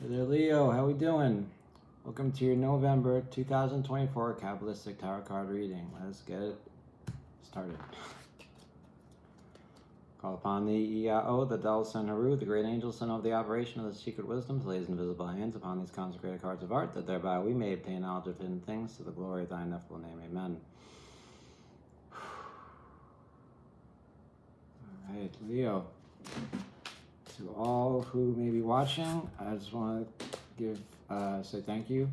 Hey there, Leo. How we doing? Welcome to your November 2024 Kabbalistic Tarot card reading. Let's get it started. Call upon the Iao, the Dal Sen Haru, the great angel, son of the operation of the secret wisdom, to lay his invisible hands upon these consecrated cards of art, that thereby we may obtain knowledge of hidden things to the glory of thy ineffable name. Amen. All right, Leo. To all who may be watching, I just want to say thank you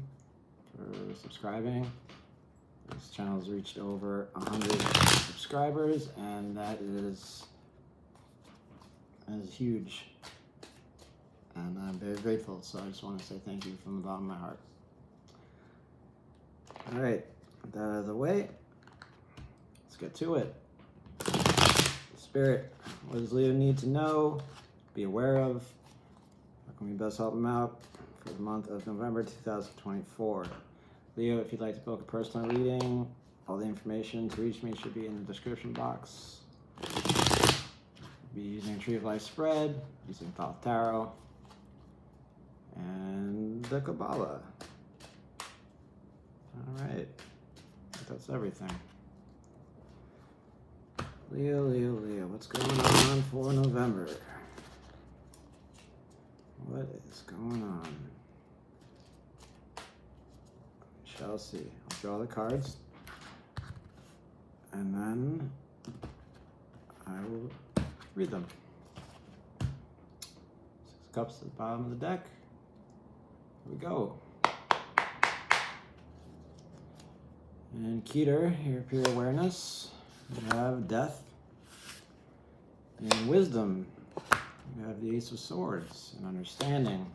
for subscribing. This channel has reached over 100 subscribers, and that is huge. And I'm very grateful, so I just want to say thank you from the bottom of my heart. All right, with that out of the way, let's get to it. Spirit, what does Leo need to know, be aware of? How can we best help him out for the month of November 2024? Leo, if you'd like to book a personal reading, all the information to reach me should be in the description box. I'll be using Tree of Life spread, using Thoth Tarot, and the Kabbalah. All right, that's everything. Leo, what's going on for November? What is going on? We shall see. I'll draw the cards, and then I will read them. 6 cups at the bottom of the deck. Here we go. And Keter, your pure awareness. You have death. And wisdom. You have the Ace of Swords and understanding.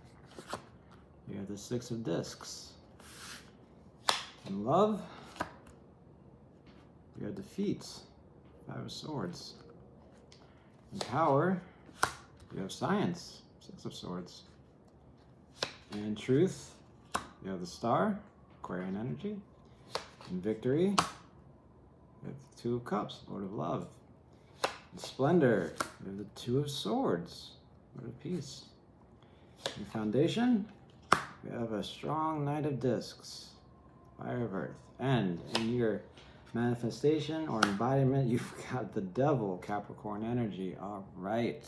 You have the Six of Discs. In love, you have defeat. Five of Swords. In power, you have science. Six of Swords. In truth, you have the Star, Aquarian energy. In victory, you have the Two of Cups, Lord of Love. In splendor, you have the Two of Swords, Lord of Peace. In foundation, you have a strong Knight of Discs, Fire of Earth. And in your manifestation or embodiment, you've got the Devil, Capricorn energy. All right.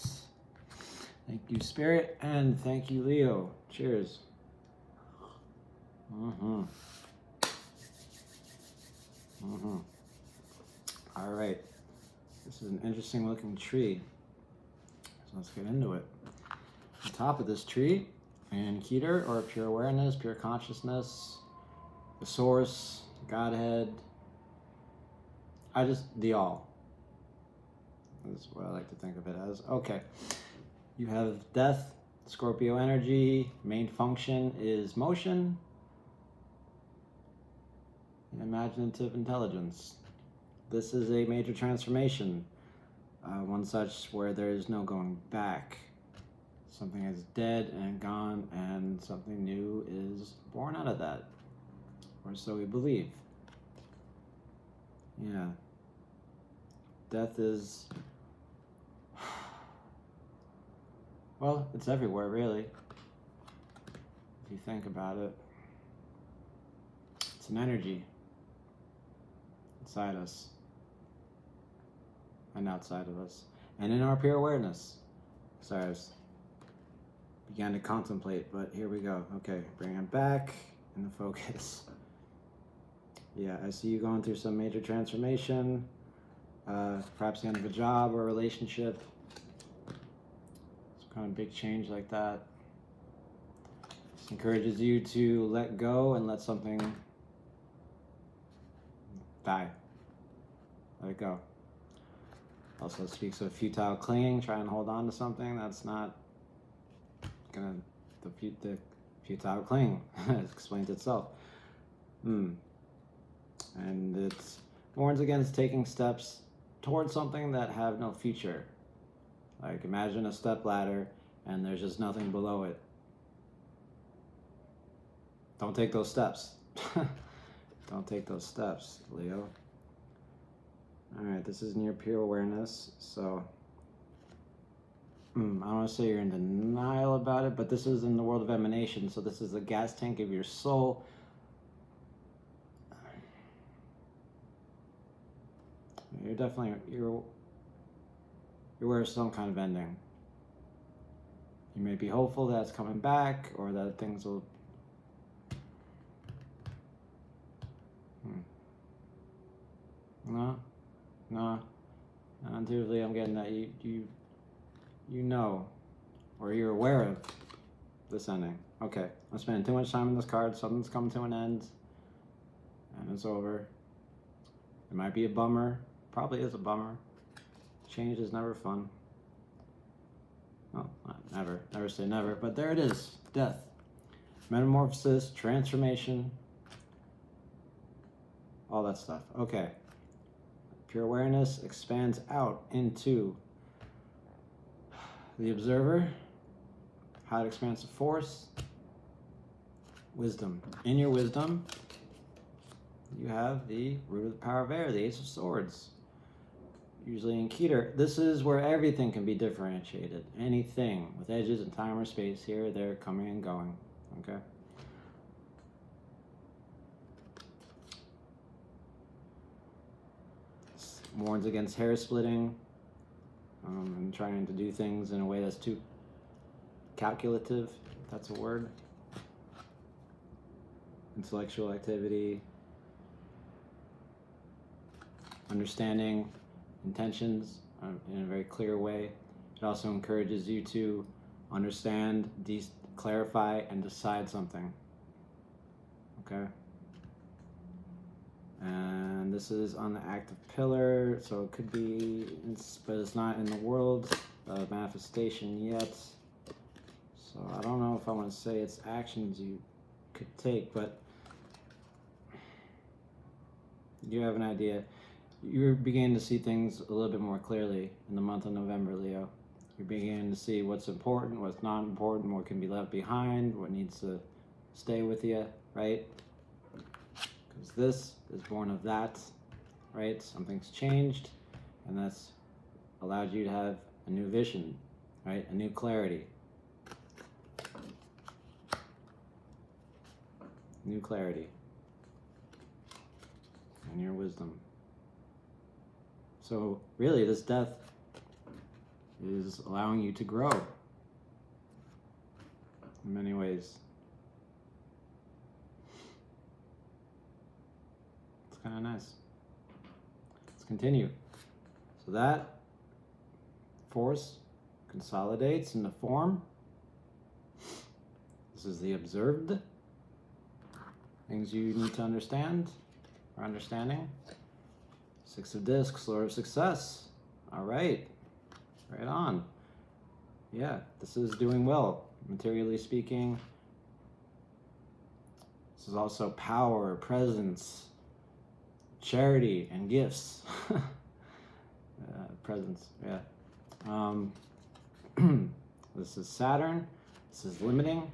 Thank you, Spirit, and thank you, Leo. Cheers. All right. This is an interesting looking tree. So let's get into it. On top of this tree, and Keter, or pure awareness, pure consciousness, the source, Godhead, the all. That's what I like to think of it as. Okay. You have death, Scorpio energy, main function is motion, and imaginative intelligence. This is a major transformation, one such where there is no going back. Something is dead and gone, and something new is born out of that, or so we believe. Yeah. Death is, well, it's everywhere, really. If you think about it, it's an energy inside us and outside of us, and in our pure awareness. Sorry, I began to contemplate, but here we go. Okay, bring it back in the focus. Yeah, I see you going through some major transformation, perhaps the end of a job or a relationship. Some kind of big change like that. This encourages you to let go and let something die. Let it go. Also speaks of futile clinging, try and hold on to something that's not gonna, the futile clinging explains itself. And it warns against taking steps towards something that have no future. Like imagine a step ladder and there's just nothing below it. Don't take those steps. Don't take those steps, Leo. All right, this is in your pure awareness, so I don't want to say you're in denial about it, but this is in the world of emanation, so this is the gas tank of your soul. You're definitely, you're aware of some kind of ending. You may be hopeful that it's coming back, or that things will... No. Intuitively, I'm getting that you know, or you're aware of this ending. Okay, I'm spending too much time on this card. Something's coming to an end, and it's over. It might be a bummer. Probably is a bummer. Change is never fun. Well, never. Never say never. But there it is. Death. Metamorphosis, transformation, all that stuff. Okay. Pure awareness expands out into the observer, high expansive force, wisdom. In your wisdom, you have the root of the power of air, the Ace of Swords. Usually in Keter, this is where everything can be differentiated. Anything with edges and time or space here, they're coming and going. Okay? Warns against hair splitting and trying to do things in a way that's too calculative, if that's a word. Intellectual activity, understanding intentions in a very clear way. It also encourages you to understand, clarify, and decide something. Okay? And this is on the active pillar, so it could be, but it's not in the world of manifestation yet. So I don't know if I want to say it's actions you could take, but you have an idea. You're beginning to see things a little bit more clearly in the month of November, Leo. You're beginning to see what's important, what's not important, what can be left behind, what needs to stay with you, right? Because this is born of that, right? Something's changed, and that's allowed you to have a new vision, right? A new clarity. New clarity. And your wisdom. So really, this death is allowing you to grow in many ways. It's kind of nice. Let's continue. So that force consolidates into form. This is the observed. Things you need to understand or understanding. Six of Discs, Lord of Success. All right. Right on. Yeah, this is doing well, materially speaking. This is also power, presence, charity, and gifts. Presence, yeah. This is Saturn. This is limiting.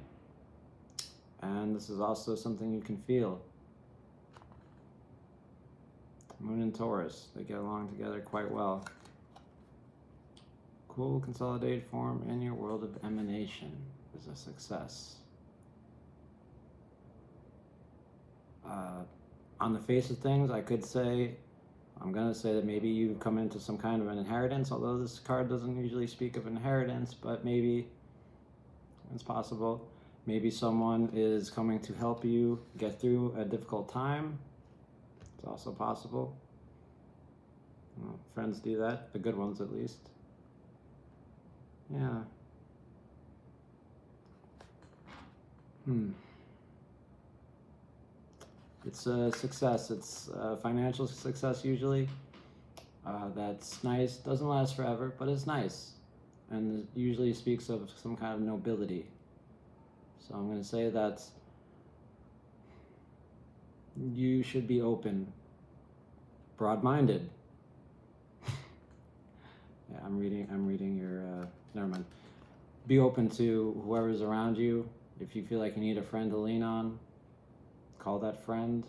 And this is also something you can feel. Moon and Taurus, they get along together quite well. Cool consolidated form in your world of emanation is a success. On the face of things, I could say, I'm going to say that maybe you come into some kind of an inheritance, although this card doesn't usually speak of inheritance, but maybe it's possible. Maybe someone is coming to help you get through a difficult time. It's also possible. Well, friends do that, the good ones at least. Yeah. It's a success. It's a financial success usually. That's nice. Doesn't last forever, but it's nice. And it usually speaks of some kind of nobility. So I'm going to say that you should be open, broad-minded. Yeah, I'm reading your, never mind. Be open to whoever's around you. If you feel like you need a friend to lean on, call that friend.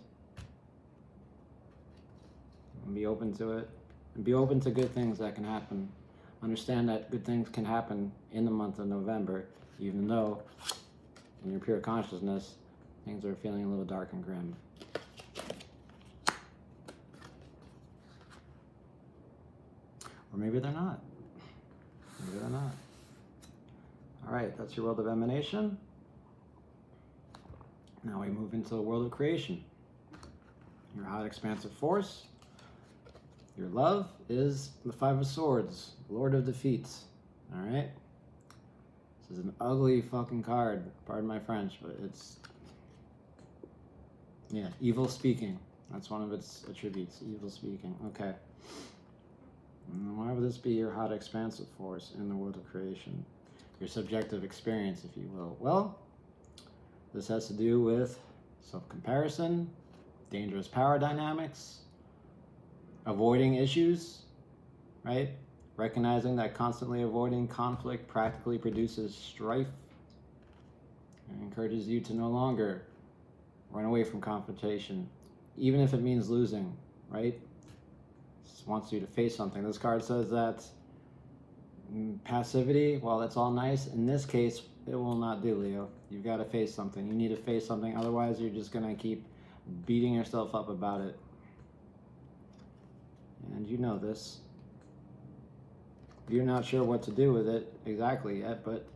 And be open to it. And be open to good things that can happen. understand that good things can happen in the month of November, even though in your pure consciousness, things are feeling a little dark and grim. Or maybe they're not. Maybe they're not. All right, that's your world of emanation. Now we move into the world of creation. Your hot, expansive force. Your love is the Five of Swords, Lord of Defeats. All right? This is an ugly fucking card. Pardon my French, but it's... yeah, evil speaking. That's one of its attributes, evil speaking. Okay. And why would this be your hot, expansive force in the world of creation? Your subjective experience, if you will. Well, this has to do with self-comparison, dangerous power dynamics, avoiding issues, right? Recognizing that constantly avoiding conflict practically produces strife and encourages you to no longer run away from confrontation, even if it means losing, right? Just wants you to face something. This card says that passivity, while that's all nice, in this case, it will not do, Leo. You've got to face something. You need to face something, otherwise you're just going to keep beating yourself up about it. And you know this. You're not sure what to do with it exactly yet, but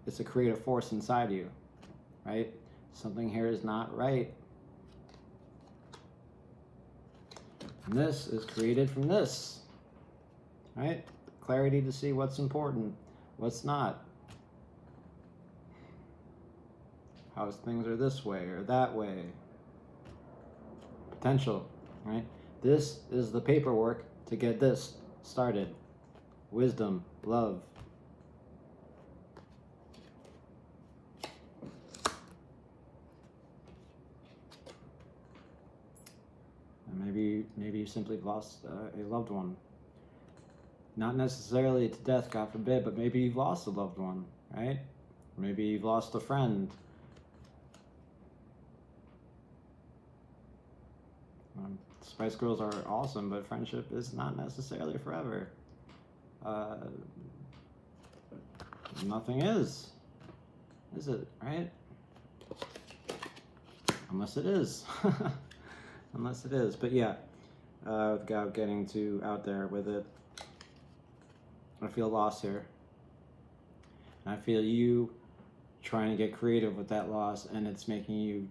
it's a creative force inside you, right? Something here is not right. And this is created from this, right? Clarity to see what's important, what's not. How things are this way or that way. Potential, right? This is the paperwork to get this started. Wisdom, love. And maybe you simply lost a loved one. Not necessarily to death, God forbid, but maybe you've lost a loved one, right? Maybe you've lost a friend. Spice Girls are awesome, but friendship is not necessarily forever. Nothing is it, right? Unless it is. Unless it is. But yeah, without getting too out there with it, I feel lost here. And I feel you trying to get creative with that loss, and it's making you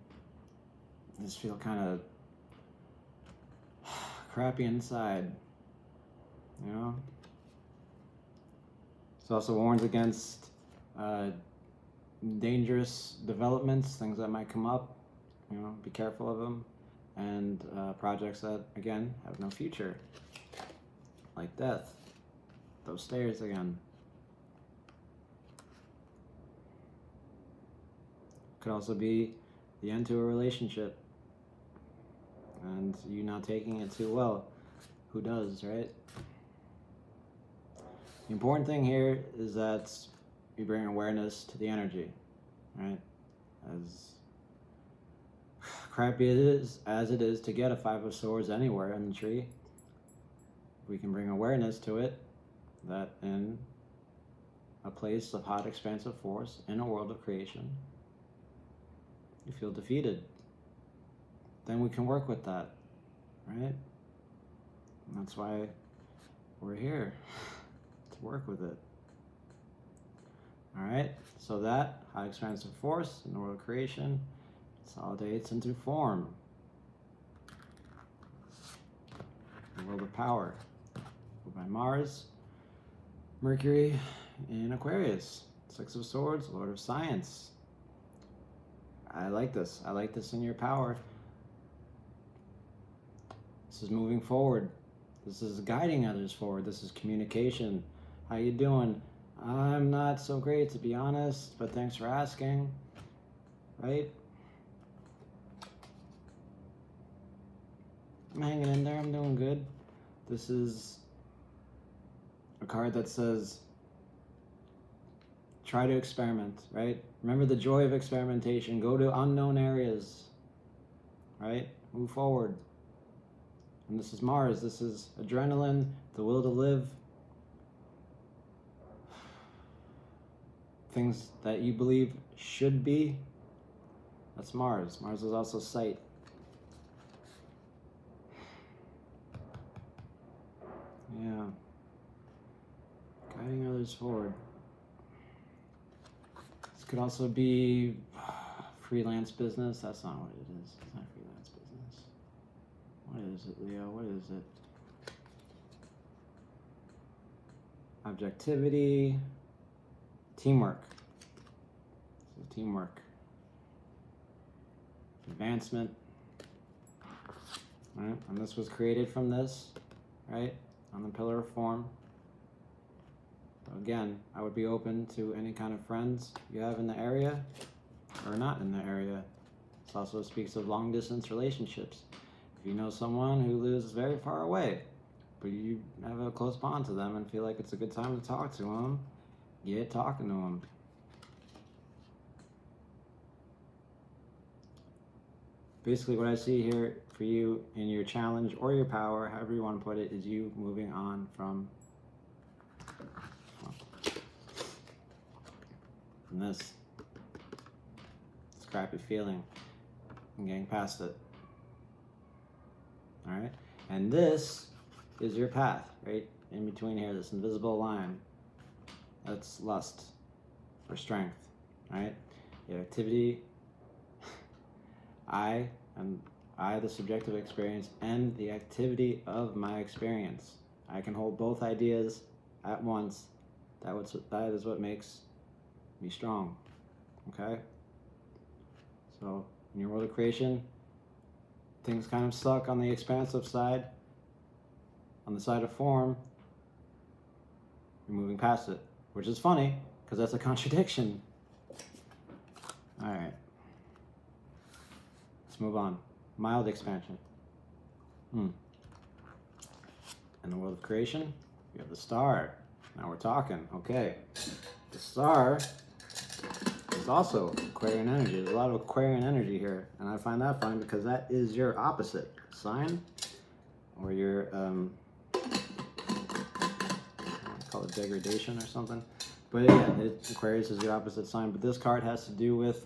just feel kind of crappy inside, you know? It also warns against dangerous developments, things that might come up, you know, be careful of them, and projects that, again, have no future, like death, those stairs again. Could also be the end to a relationship, and you not taking it too well. Who does, right? The important thing here is that you bring awareness to the energy, right? As crappy as it is to get a Five of Swords anywhere in the tree, we can bring awareness to it, that in a place of hot, expansive force, in a world of creation, you feel defeated. Then we can work with that, right? And that's why we're here, to work with it. All right, so that high expansive force in the world of creation consolidates into form. The world of power, by Mars, Mercury in Aquarius, Six of Swords, Lord of Science. I like this. I like this in your power. This is moving forward. This is guiding others forward. This is communication. How you doing? I'm not so great, to be honest, but thanks for asking. Right? I'm hanging in there. I'm doing good. This is a card that says, try to experiment, right? Remember the joy of experimentation. Go to unknown areas, right? Move forward. And this is Mars. This is adrenaline, the will to live, things that you believe should be. That's Mars. Mars is also sight. Yeah. Guiding others forward. This could also be freelance business. That's not what it is. It's not freelance business. What is it, Leo? What is it? Objectivity. Teamwork. So teamwork. Advancement. Right? And this was created from this, right? On the pillar of form. So again, I would be open to any kind of friends you have in the area or not in the area. This also speaks of long distance relationships. If you know someone who lives very far away, but you have a close bond to them and feel like it's a good time to talk to them, get talking to them. Basically what I see here for you in your challenge or your power, however you want to put it, is you moving on from this crappy feeling and getting past it. All right, and this is your path, right in between here, this invisible line. That's lust or strength. All right, the activity. I, the subjective experience, and the activity of my experience. I can hold both ideas at once. That is what makes me strong. Okay? So, in your world of creation, things kind of suck on the expansive side. On the side of form, you're moving past it, which is funny, because that's a contradiction. All right. Move on. Mild expansion. In the world of creation, we have the star. Now we're talking. Okay. The star is also Aquarian energy. There's a lot of Aquarian energy here. And I find that funny because that is your opposite sign. Or your, call it degradation or something. But yeah, Aquarius is your opposite sign. But this card has to do with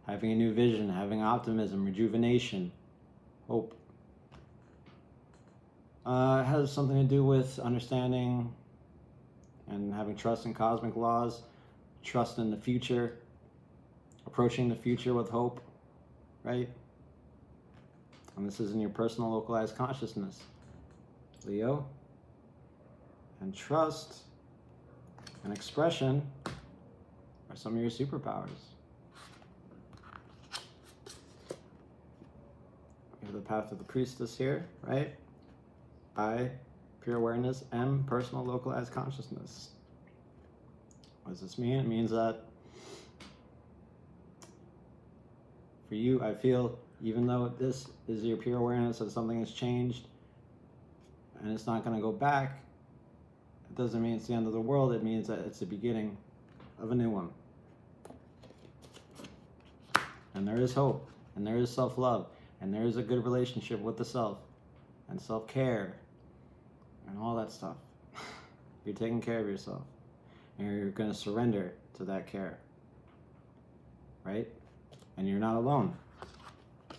having a new vision, having optimism, rejuvenation, hope. It has something to do with understanding and having trust in cosmic laws, trust in the future, approaching the future with hope, right? And this is in your personal localized consciousness, Leo. And trust and expression are some of your superpowers. The path of the priestess here, right? I, pure awareness, M, personal localized consciousness. What does this mean? It means that for you, I feel, even though this is your pure awareness that something has changed and it's not going to go back, it doesn't mean it's the end of the world. It means that it's the beginning of a new one. And there is hope, and there is self-love. And there is a good relationship with the self and self-care and all that stuff. You're taking care of yourself and you're going to surrender to that care, right? And you're not alone.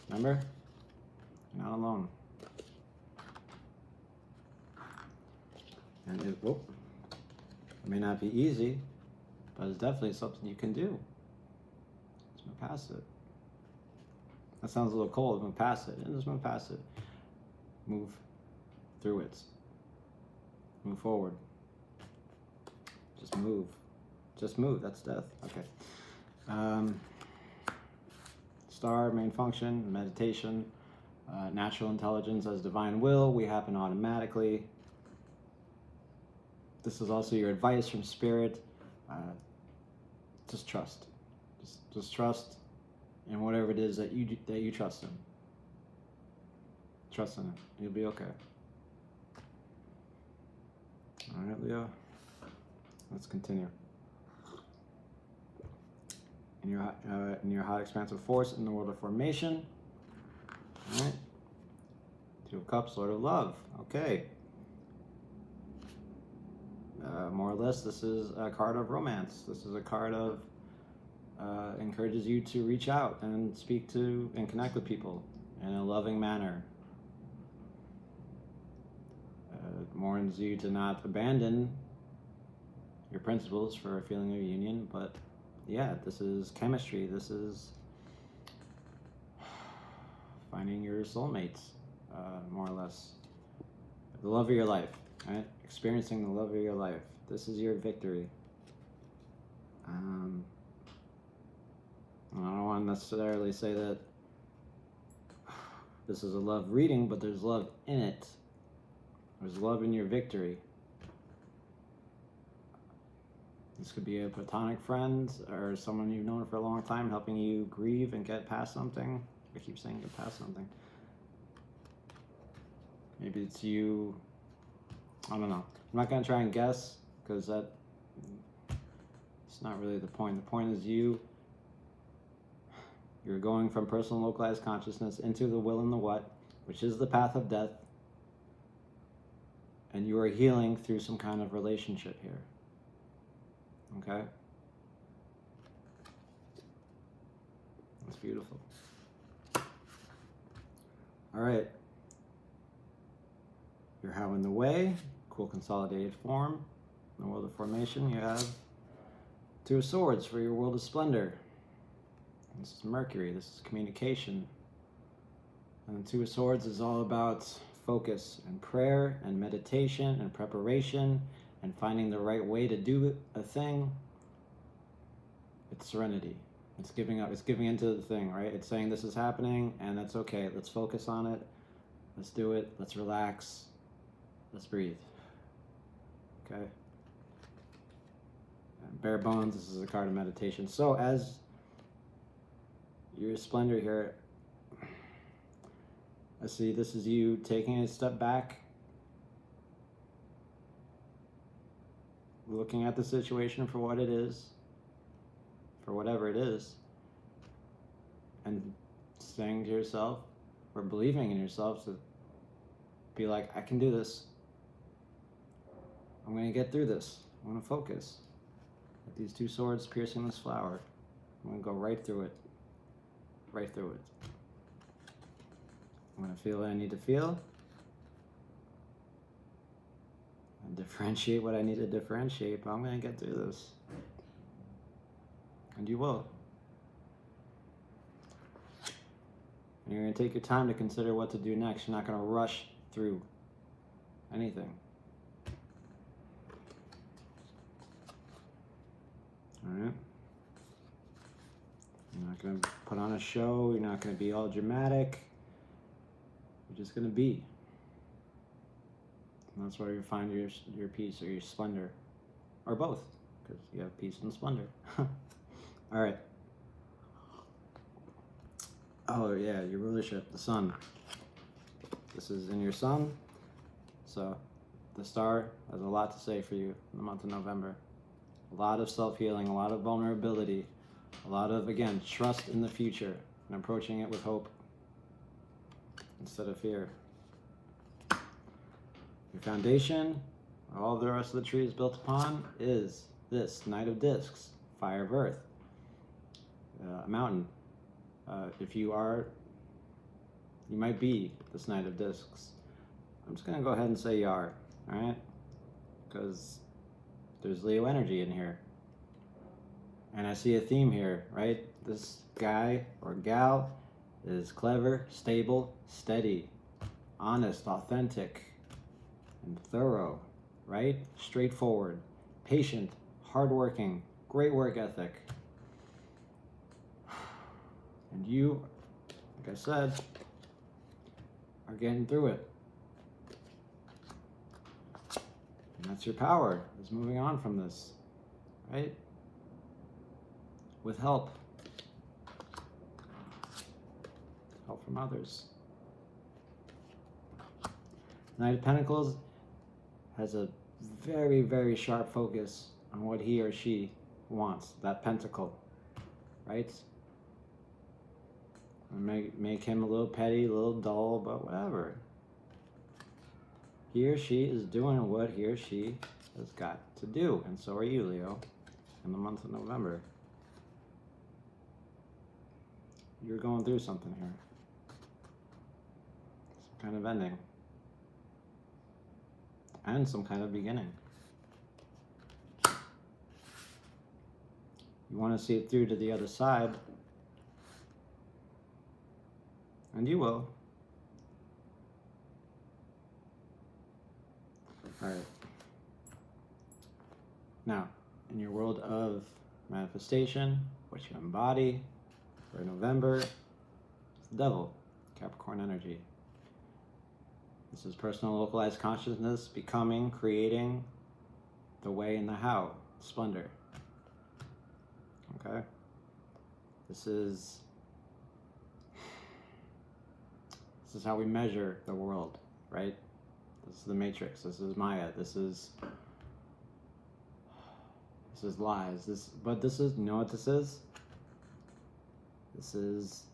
Remember? You're not alone. And it may not be easy, but it's definitely something you can do. Just move past it. That sounds a little cold. Move past it. Just move past it. Move through it. Move forward. Just move. Just move. That's death. Okay. Star, main function, meditation, natural intelligence as divine will. We happen automatically. This is also your advice from spirit. Just trust. Just trust in whatever it is that you trust in. Trust in it. You'll be okay. All right, Leo. Let's continue. In your hot expansive force in the world of formation. All right. Two of Cups, Lord of Love. Okay. more or less, this is a card of romance. This is a card of encourages you to reach out and speak to and connect with people in a loving manner. Warns you to not abandon your principles for a feeling of union, but yeah, this is chemistry. This is finding your soulmates, more or less. The love of your life, right? Experiencing the love of your life. This is your victory. I don't want to necessarily say that this is a love reading, but there's love in it. There's love in your victory. This could be a platonic friend or someone you've known for a long time helping you grieve and get past something. I keep saying get past something. Maybe it's you. I don't know. I'm not going to try and guess because it's not really the point. The point is you're going from personal localized consciousness into the will and the what, which is the path of death. And you are healing through some kind of relationship here. Okay? That's beautiful. All right. You're how in the way, cool consolidated form. In the world of formation, you have Two of Swords for your world of splendor. This is Mercury, this is communication. And the Two of Swords is all about focus and prayer and meditation and preparation and finding the right way to do a thing. It's serenity. It's giving up. It's giving into the thing, right? It's saying this is happening and that's okay. Let's focus on it. Let's do it. Let's relax. Let's breathe. Okay? And bare bones, this is a card of meditation. So as your splendor here, I see this is you taking a step back, looking at the situation for what it is, for whatever it is, and saying to yourself, or believing in yourself to be like, I can do this. I'm going to get through this. I'm going to focus. With these two swords piercing this flower, I'm going to go right through it. Right through it. I'm going to feel what I need to feel. And differentiate what I need to differentiate, but I'm going to get through this. And you will. And you're going to take your time to consider what to do next. You're not going to rush through anything. Alright? You're not going to put on a show. You're not going to be all dramatic. You're just going to be. And that's where you find your peace or your splendor. Or both. Because you have peace and splendor. Alright. Oh yeah, your rulership, the sun. This is in your sun. So the star has a lot to say for you in the month of November. A lot of self-healing, a lot of vulnerability, a lot of, again, trust in the future and approaching it with hope instead of fear. Your foundation, all the rest of the tree is built upon, is this Knight of Discs, Fire of Earth, a mountain. If you are, you might be this Knight of Discs. I'm just going to go ahead and say you are, alright? Because there's Leo energy in here. And I see a theme here, right? This guy or gal is clever, stable, steady, honest, authentic, and thorough, right? Straightforward, patient, hardworking, great work ethic. And you, like I said, are getting through it. And that's your power, is moving on from this, right? With help. Help from others. Knight of Pentacles has a very, very sharp focus on what he or she wants, that pentacle, right? Make him a little petty, a little dull, but whatever. He or she is doing what he or she has got to do, and so are you, Leo, in the month of November. You're going through something here. Some kind of ending. And some kind of beginning. You want to see it through to the other side. And you will. Alright. Now, in your world of manifestation, what you embody for November, it's the devil, Capricorn energy. This is personal localized consciousness, becoming, creating, the way and the how, splendor. Okay? This is how we measure the world, right? This is the matrix, this is Maya, this is lies. But this is, you know what this is? This is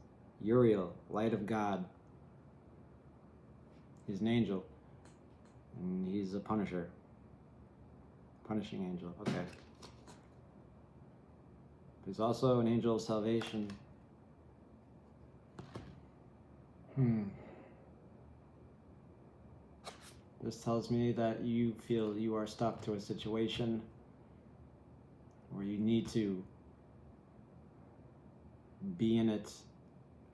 Uriel, light of God. He's an angel, and he's a punisher. Punishing angel, okay. He's also an angel of salvation. This tells me that you feel you are stuck to a situation where you need to be in it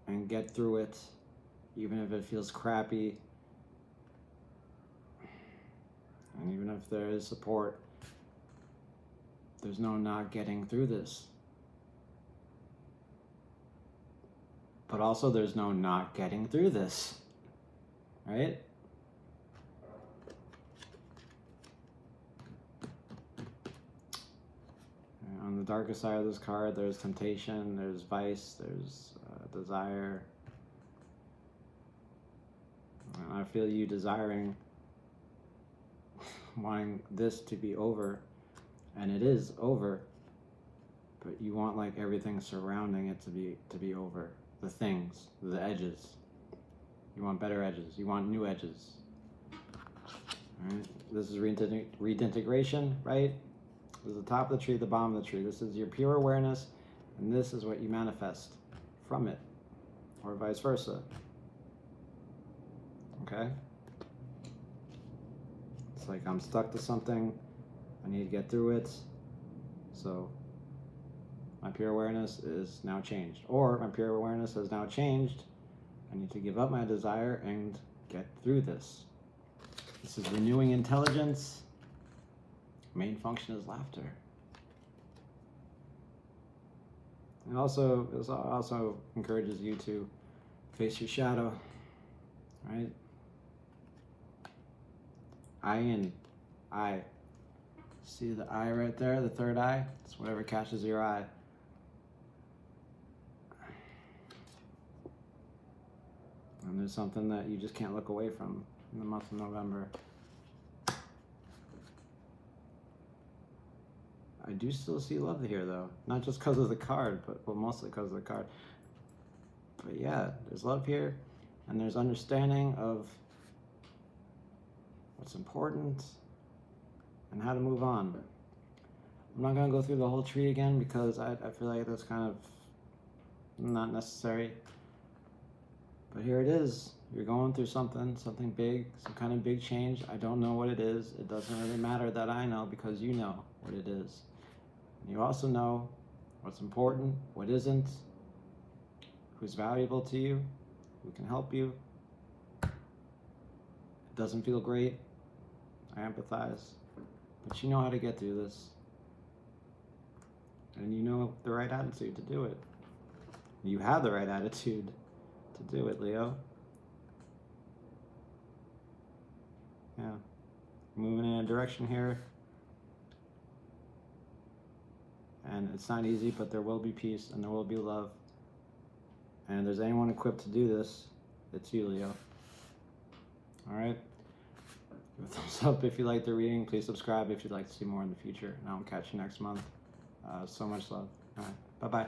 and get through it, even if it feels crappy. And even if there is support, there's no not getting through this. But also there's no not getting through this, right? And on the darker side of this card, there's temptation, there's vice, there's desire. And I feel you desiring, wanting this to be over, and it is over, but you want like everything surrounding it to be over. The things, the edges. You want better edges. You want new edges. All right. This is redintegration, right? This is the top of the tree, the bottom of the tree. This is your pure awareness, and this is what you manifest from it, or vice versa. Okay? It's like I'm stuck to something. I need to get through it. So my pure awareness is now changed. Or my pure awareness has now changed. I need to give up my desire and get through this. This is renewing intelligence. Main function is laughter. And this also encourages you to face your shadow, right? Eye. See the eye right there, the third eye? It's whatever catches your eye. And there's something that you just can't look away from in the month of November. I do still see love here, though. Not just because of the card, but mostly because of the card. But yeah, there's love here, and there's understanding of what's important and how to move on. I'm not going to go through the whole tree again because I feel like that's kind of not necessary. But here it is. You're going through something big, some kind of big change. I don't know what it is. It doesn't really matter that I know because you know what it is. And you also know what's important, what isn't, who's valuable to you, who can help you. It doesn't feel great. I empathize. But you know how to get through this. And you know the right attitude to do it. You have the right attitude to do it, Leo. Yeah. Moving in a direction here. And it's not easy, but there will be peace and there will be love. And if there's anyone equipped to do this, it's you, Leo. Alright? Give a thumbs up if you like the reading. Please subscribe if you'd like to see more in the future. And I'll catch you next month. So much love. Alright. Bye-bye.